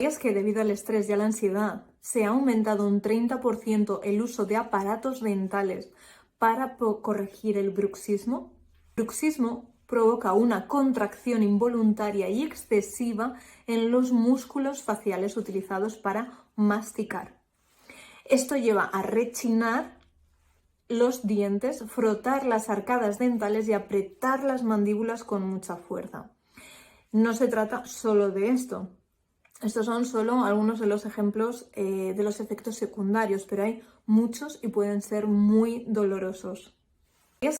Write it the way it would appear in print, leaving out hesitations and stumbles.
¿Sabías que debido al estrés y a la ansiedad se ha aumentado un 30% el uso de aparatos dentales para corregir el bruxismo? El bruxismo provoca una contracción involuntaria y excesiva en los músculos faciales utilizados para masticar. Esto lleva a rechinar los dientes, frotar las arcadas dentales y apretar las mandíbulas con mucha fuerza. No se trata solo de esto. Estos son solo algunos de los ejemplos de los efectos secundarios, pero hay muchos y pueden ser muy dolorosos.